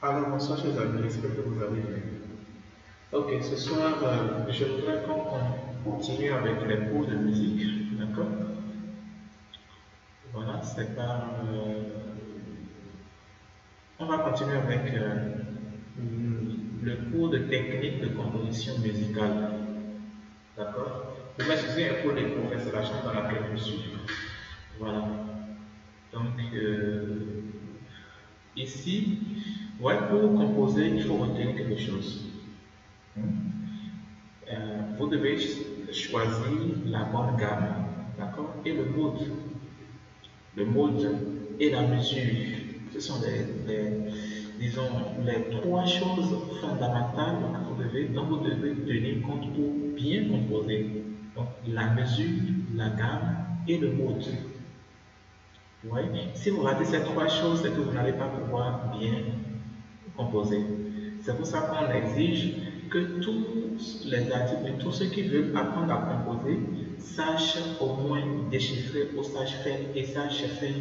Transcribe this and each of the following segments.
Alors, bonsoir, chers amis, j'espère que vous allez bien. Ok, ce soir, je voudrais qu'on continue avec les cours de musique, d'accord? Voilà, c'est pas. On va continuer avec le cours de technique de composition musicale, d'accord? Vous m'excusez un cours des profs, c'est la chambre dans laquelle je suis. Voilà. Donc, ici, ouais, pour composer, il faut retenir quelque chose. Vous devez choisir la bonne gamme, d'accord? Et le mode. Le mode et la mesure. Ce sont disons, les trois choses fondamentales dont vous devez tenir compte pour bien composer. Donc, la mesure, la gamme et le mode. Ouais. Si vous ratez ces trois choses, c'est que vous n'allez pas pouvoir bien composer. C'est pour ça qu'on exige que tous les articles, tous ceux qui veulent apprendre à composer, sachent au moins déchiffrer ou sachent faire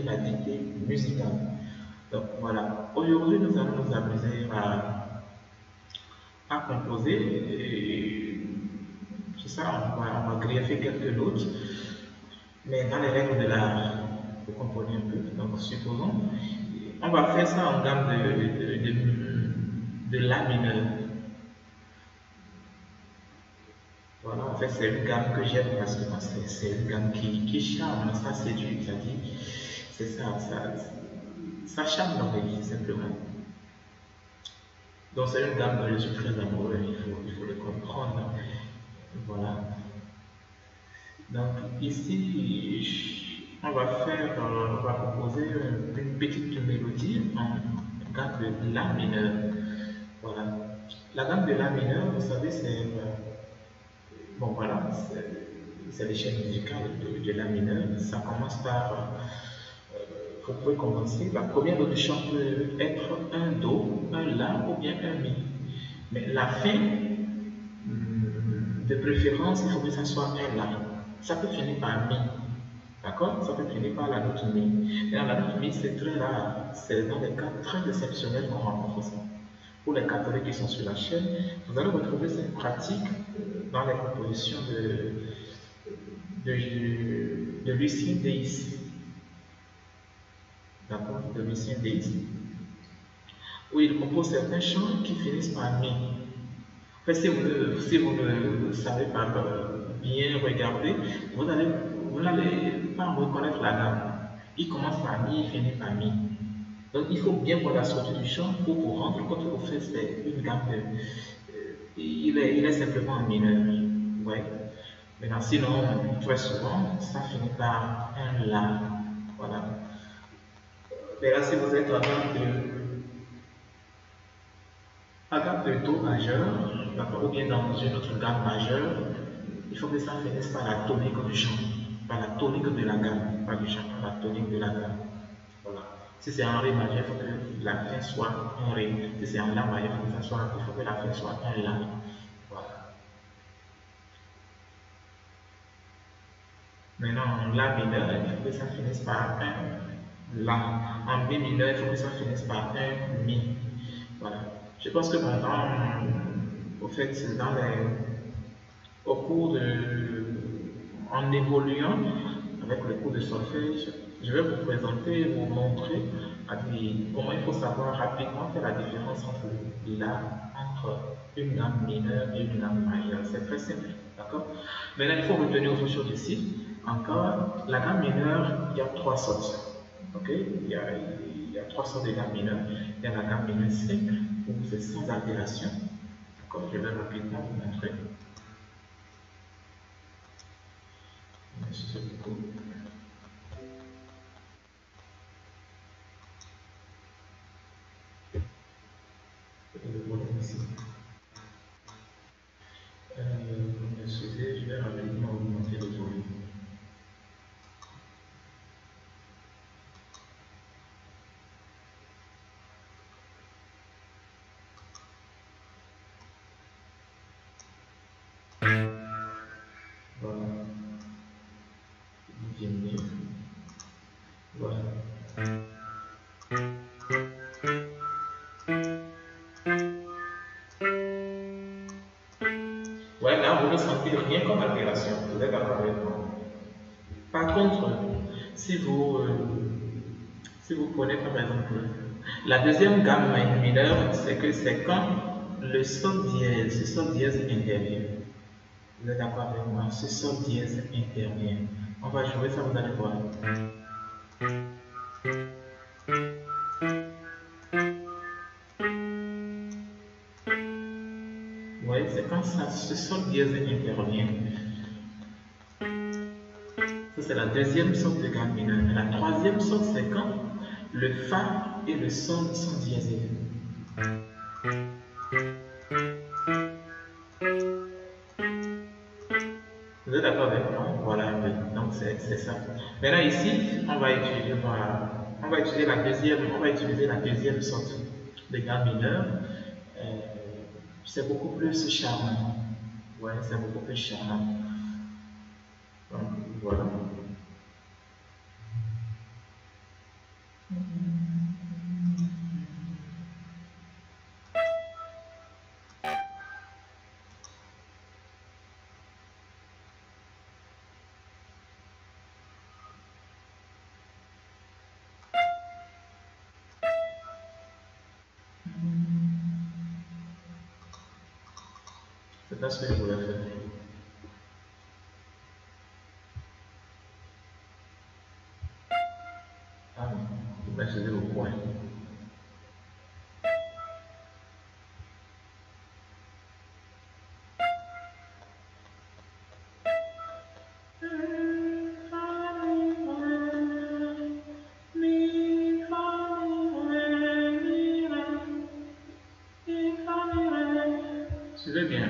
la dictée musicale. Donc voilà, aujourd'hui nous allons nous amuser à composer. Et c'est ça, on va greffer quelques notes, mais dans les règles de l'art, vous comprenez un peu. Donc supposons, on va faire ça en gamme de La mineur. Voilà, en fait, c'est une gamme que j'aime parce que c'est une gamme qui charme, ça séduit, ça dit, c'est ça charme l'oreille, simplement. Donc, c'est une gamme dont je suis très amoureux, il faut le comprendre. Voilà. Donc, ici, on va composer une petite mélodie en gamme de La mineur. Voilà. La gamme de La mineur, vous savez, bon voilà, c'est l'échelle musicale de La mineur. Ça commence par, vous pouvez commencer, la première note du chant peut être un Do, un La ou bien un Mi. Mais la fin, de préférence, il faut que ça soit un La. Ça peut finir par Mi, d'accord? Ça peut finir par la note Mi. Mais la note Mi, c'est très rare. C'est dans des cas très exceptionnels qu'on rencontre ça. Pour les catholiques qui sont sur la chaîne, vous allez retrouver cette pratique dans les compositions de Lucien Deis. D'accord? De Lucien Deis. Où il compose certains chants qui finissent par Mi. En fait, si vous ne savez pas bien regarder, vous n'allez pas reconnaître la gamme. Il commence par Mi, il finit par Mi. Donc il faut bien voir la sortie du chant pour vous rendre compte qu'au fait c'est une gamme il est simplement en mineur. Ouais. Maintenant, sinon, très souvent, ça finit par un La. Voilà. Mais là, si vous êtes en gamme de Do majeur, ou bien dans une autre gamme majeure, il faut que ça finisse par la tonique du chant, par la tonique de la gamme, pas du chant, par la tonique de la gamme. Voilà. Si c'est en Ré majeur, il faut que la fin soit un Ré. Si c'est en La majeur, il faut que la fin soit un La. Voilà. Maintenant, en La mineur, il faut que ça finisse par un La. En Mi mineur, il faut que ça finisse par un Mi. Voilà. Je pense que maintenant, au fait, au cours en évoluant avec le cours de solfège, je vais vous présenter, vous montrer comment il faut savoir rapidement faire la différence entre une gamme mineure et une gamme majeure. C'est très simple, d'accord? Maintenant, il faut retenir autre chose ici. Encore, la gamme mineure, il y a trois sortes. Ok? Il y a trois sortes de gamme mineure. Il y a la gamme mineure simple, où c'est sans altération. D'accord? Je vais rapidement vous montrer. Merci beaucoup. Le volume ici. Excusez, je vais rapidement augmenter le volume. Voilà. Diminuer. Voilà. ressentir rien comme altération. Vous êtes d'accord avec moi? Par contre, si vous, si vous prenez par exemple la deuxième gamme mineure, c'est que c'est quand le sol dièse, ce sol dièse intervient. Vous êtes d'accord avec moi? Ce sol dièse intervient. On va jouer ça, vous allez voir. Vous voyez, c'est quand ça, ce sol dièse intervient. Ça, c'est la deuxième sorte de gamme mineure. La troisième sorte, c'est quand le Fa et le Sol sont diésés. Vous êtes d'accord avec moi? Voilà un peu. Donc, c'est ça. Maintenant, ici, on va utiliser la deuxième sorte de gamme mineure. C'est beaucoup plus charmant. Ouais, c'est beaucoup plus charmant. Donc, voilà. C'est pas ce que je voulais faire. Ah non, je vais faisais au coin. Suivez bien.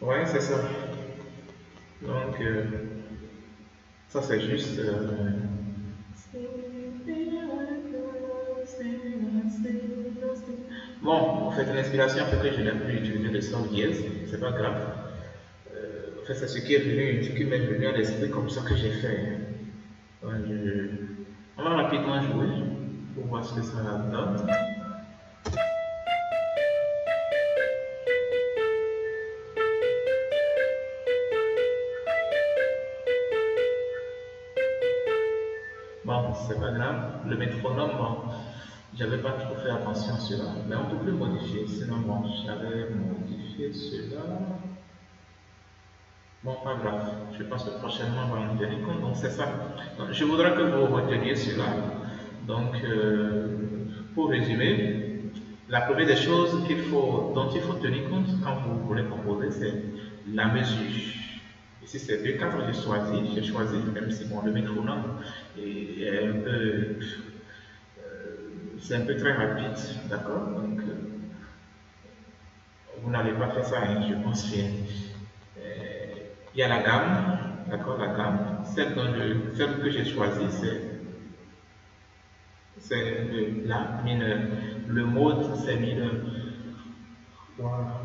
Ouais, c'est ça. Donc, ça c'est juste. Bon, en fait, l'inspiration fait que je n'ai plus utilisé le son dièse, c'est pas grave. En fait, c'est ce qui est venu, ce qui m'est venu à l'esprit comme ça que j'ai fait. Ouais, on va rapidement jouer pour voir ce que ça donne. Bon, c'est pas grave. Le métronome, bon, j'avais pas trop fait attention à cela, mais on peut plus modifier. Sinon, bon, j'avais modifié cela. Bon, pas grave. Je pense que prochainement, on va en tenir compte. Donc, c'est ça. Donc, je voudrais que vous reteniez cela. Donc, pour résumer, la première des choses dont il faut tenir compte quand vous voulez composer, c'est la mesure. Ici, c'est 2/4 que j'ai choisi, même si bon, le métronome est un peu, c'est un peu très rapide, d'accord? Donc, vous n'allez pas faire ça, hein, je pense bien. Il y a la gamme, d'accord, la gamme. Celle que j'ai choisie, c'est le la mineur. Le mode, c'est mineur. Voilà.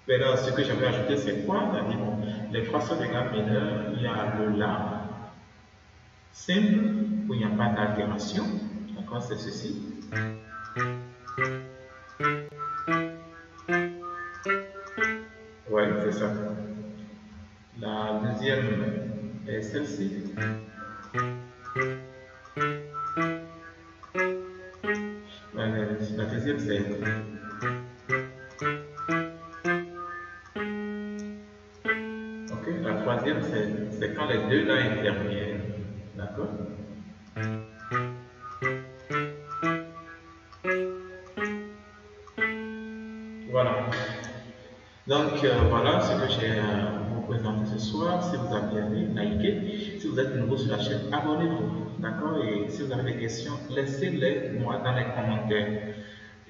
Maintenant, ce que j'avais ajouté, c'est quoi? Bon, les trois sortes de gamme mineure, il y a le la simple, où il n'y a pas d'altération. D'accord, c'est ceci. Oui, c'est ça. La deuxième est celle-ci. La deuxième, c'est. Ok, la troisième, c'est quand les deux là interviennent. D'accord? Voilà. Donc, voilà ce que j'ai à vous présenter ce soir. Si vous avez aimé, likez. Si vous êtes nouveau sur la chaîne, abonnez-vous. D'accord? Et si vous avez des questions, laissez-les moi dans les commentaires.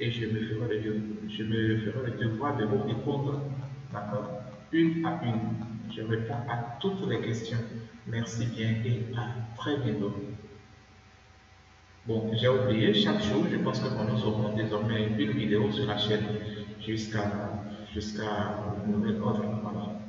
Et je me ferai le devoir de vous répondre. D'accord? Une à une. Je réponds à toutes les questions. Merci bien et à très bientôt. Bon, j'ai oublié, chaque jour, je pense que nous aurons désormais une vidéo sur la chaîne jusqu'à une nouvelle offre. Voilà.